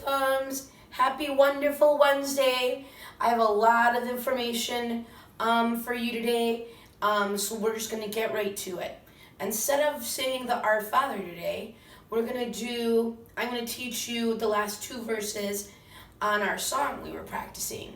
thumbs. Happy wonderful Wednesday. I have a lot of information for you today, so we're just going to get right to it. Instead of saying the Our Father today, I'm going to teach you the last two verses on our song we were practicing.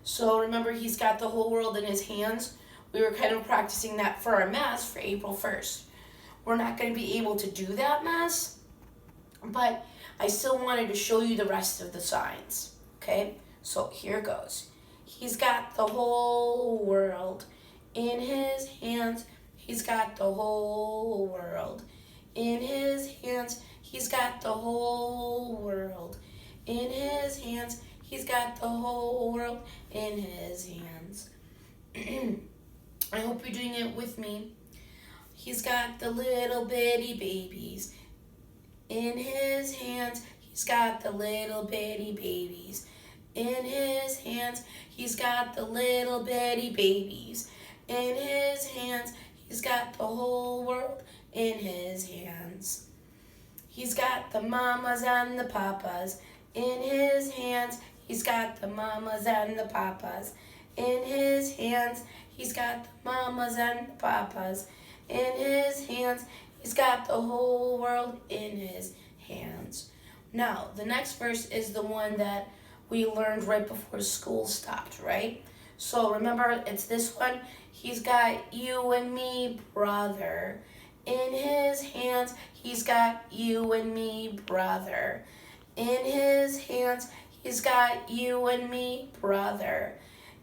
So remember, He's got the whole world in His hands. We were kind of practicing that for our Mass for April 1st. We're not going to be able to do that Mass, but I still wanted to show you the rest of the signs. Okay, so here goes. He's got the whole world in His hands. He's got the whole world in His hands. He's got the whole world in His hands. He's got the whole world in His hands. I hope you're doing it with me. He's got the little bitty babies in His hands. He's got the little bitty babies in His hands. He's got the little bitty babies in His hands. He's got the whole world in His hands. He's got the mamas and the papas in His hands. He's got the mamas and the papas in His hands. He's got the mamas and the papas in His hands. He's got the whole world in His hands. Now, the next verse is the one that we learned right before school stopped, right? So remember, it's this one. He's got you and me, brother, in His hands. He's got you and me, brother, in His hands. He's got you and me, brother,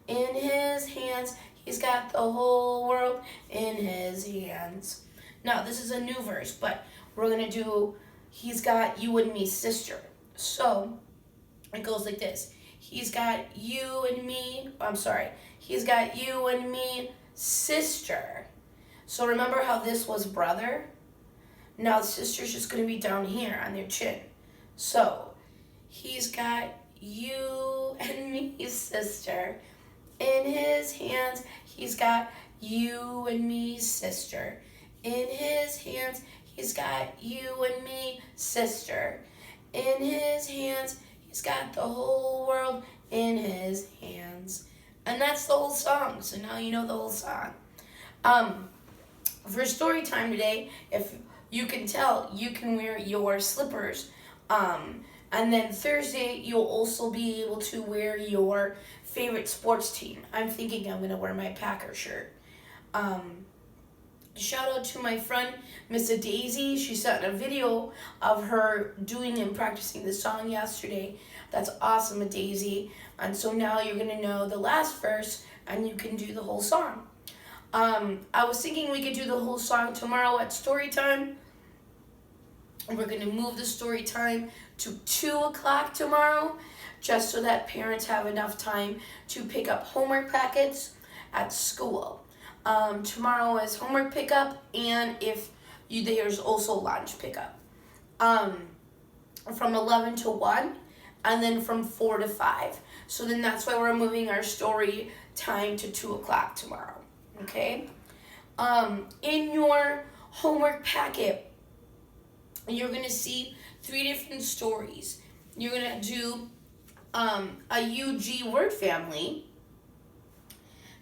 in His hands. He's got the whole world in His hands. Now, this is a new verse, but we're going to do, He's got you and me, sister. So, it goes like this. He's got you and me, He's got you and me, sister. So remember how this was brother? Now the sister's just going to be down here on their chin. So, He's got you and me, sister, in His hands. He's got you and me, sister, in His hands. He's got you and me, sister, in His hands. He's got the whole world in His hands. And that's the whole song. So now you know the whole song. For story time today, if you can tell, you can wear your slippers. And then Thursday, you'll also be able to wear your favorite sports team. I'm thinking I'm going to wear my Packer shirt. Shout out to my friend, Miss Daisy. She sent a video of her doing and practicing the song yesterday. That's awesome, Daisy. And so now you're going to know the last verse and you can do the whole song. I was thinking we could do the whole song tomorrow at story time. We're going to move the story time to 2 o'clock tomorrow, just so that parents have enough time to pick up homework packets at school. Tomorrow is homework pickup, and there's also lunch pickup. From 11 to 1, and then from 4 to 5. So then that's why we're moving our story time to 2 o'clock tomorrow. Okay? In your homework packet, you're going to see 3 different stories. You're going to do a UG word family.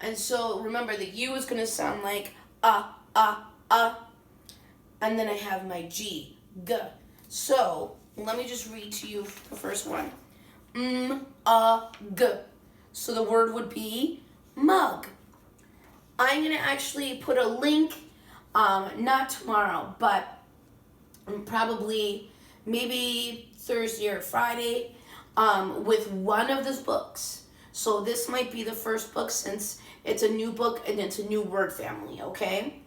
And so remember, the U is going to sound like and then I have my G, G. So let me just read to you the first one. G. So the word would be mug. I'm going to actually put a link, not tomorrow, but probably maybe Thursday or Friday, with one of those books. So this might be the first book since it's a new book and it's a new word family, okay?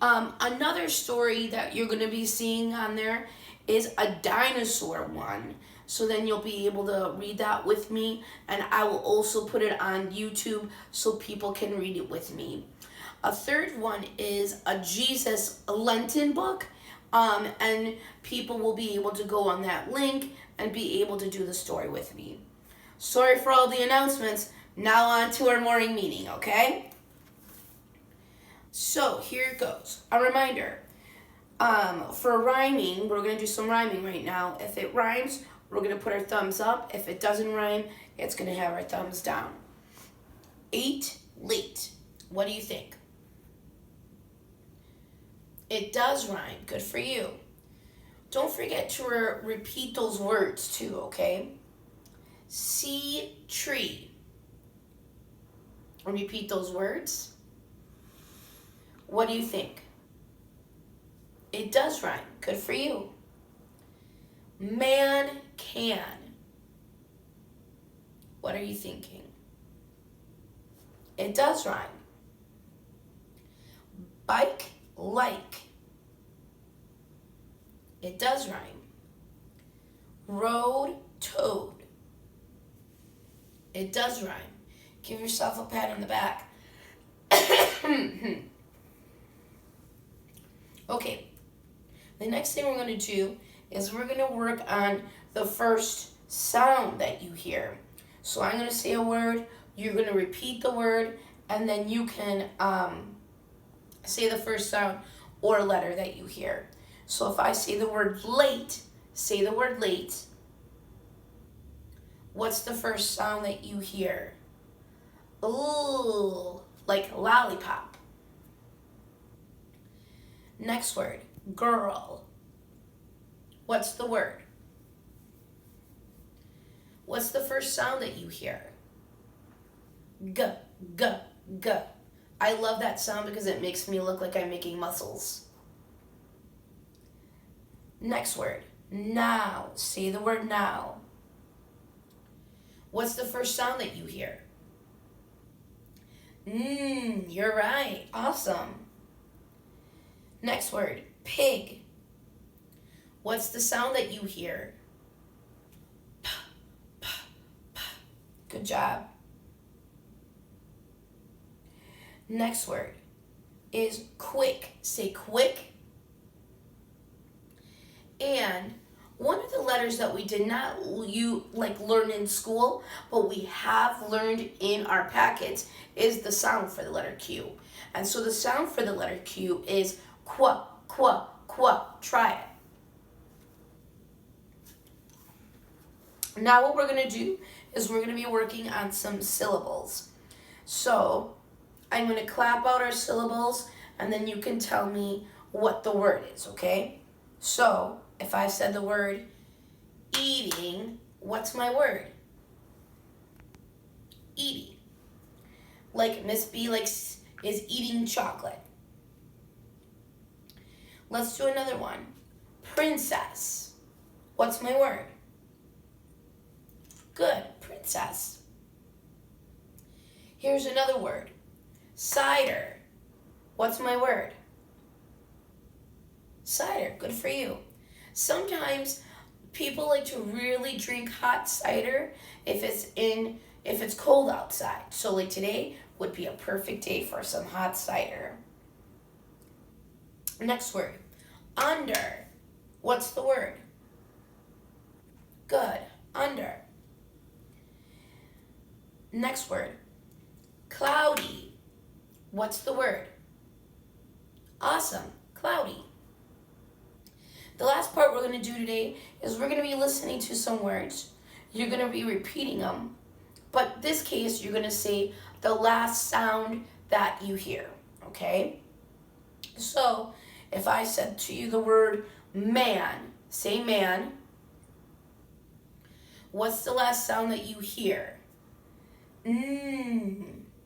Another story that you're going to be seeing on there is a dinosaur one. So then you'll be able to read that with me, and I will also put it on YouTube so people can read it with me. A third one is a Jesus Lenten book, and people will be able to go on that link and be able to do the story with me. Sorry for all the announcements. Now on to our morning meeting, okay? So here it goes. A reminder. For rhyming, we're going to do some rhyming right now. If it rhymes, we're going to put our thumbs up. If it doesn't rhyme, it's going to have our thumbs down. 8, late. What do you think? It does rhyme. Good for you. Don't forget to repeat those words too, okay? See, tree. Repeat those words. What do you think? It does rhyme. Good for you. Man can. What are you thinking? It does rhyme. Bike like. It does rhyme. Road toad. It does rhyme. Give yourself a pat on the back. Okay. The next thing we're going to do is we're going to work on the first sound that you hear. So I'm going to say a word, you're going to repeat the word, and then you can say the first sound or letter that you hear. So if I say the word late, say the word late. What's the first sound that you hear? Ooh, like lollipop. Next word, girl. What's the word? What's the first sound that you hear? G, g, g. I love that sound because it makes me look like I'm making muscles. Next word, now. Say the word now. What's the first sound that you hear? You're right. Awesome. Next word, pig. What's the sound that you hear? P, p, p. Good job. Next word is quick. Say quick. And one of the letters that we did not learn in school, but we have learned in our packets is the sound for the letter Q. And so the sound for the letter Q is qua, qua, qua. Try it. Now what we're going to do is we're going to be working on some syllables. So I'm going to clap out our syllables, and then you can tell me what the word is, okay? So if I said the word eating, what's my word? Eating. Like Miss B is eating chocolate. Let's do another one. Princess. What's my word? Good, princess. Here's another word. Cider. What's my word? Cider. Good for you. Sometimes people like to really drink hot cider if it's cold outside. So like today would be a perfect day for some hot cider. Next word. Under. What's the word? Good. Under. Next word. Cloudy. What's the word? Awesome. Cloudy. The last part we're going to do today is we're going to be listening to some words. You're going to be repeating them. But this case, you're going to say the last sound that you hear. Okay? So, if I said to you the word man, say man. What's the last sound that you hear?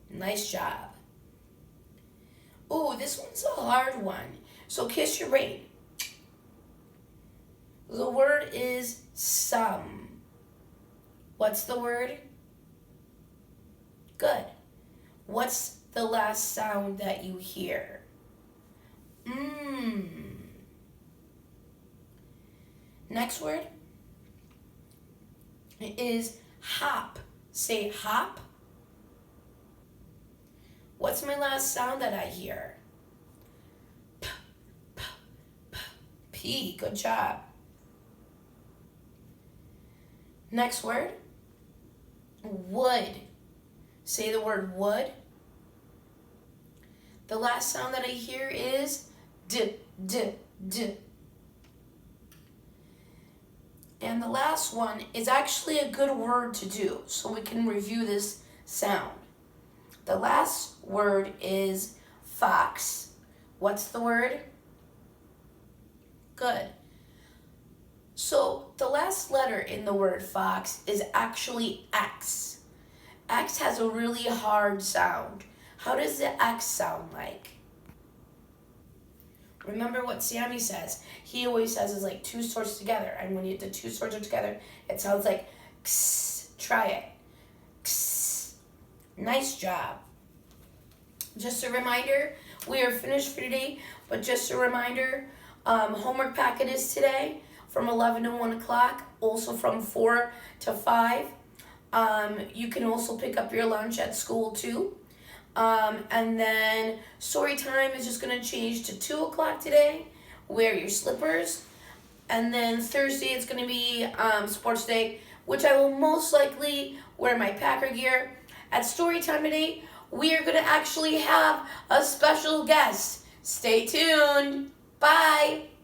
Nice job. Ooh, this one's a hard one. So kiss your brain. The word is some. What's the word? Good. What's the last sound that you hear? Next word is hop. Say hop. What's my last sound that I hear? P, p, p, P. Good job. Next word, wood. Say the word wood. The last sound that I hear is d, d, d. And the last one is actually a good word to do, so we can review this sound. The last word is fox. What's the word? Good. So the last letter in the word fox is actually X. X has a really hard sound. How does the X sound like? Remember what Sammy says. He always says is like two swords together. And when the two swords are together, it sounds like X. Try it. X. Nice job. Just a reminder, we are finished for today, but just a reminder, homework packet is today from 11 to 1 o'clock, also from 4 to 5. You can also pick up your lunch at school too. And then story time is just going to change to 2 o'clock today. Wear your slippers. And then Thursday it's going to be sports day, which I will most likely wear my Packer gear. At story time today, we are going to actually have a special guest. Stay tuned. Bye.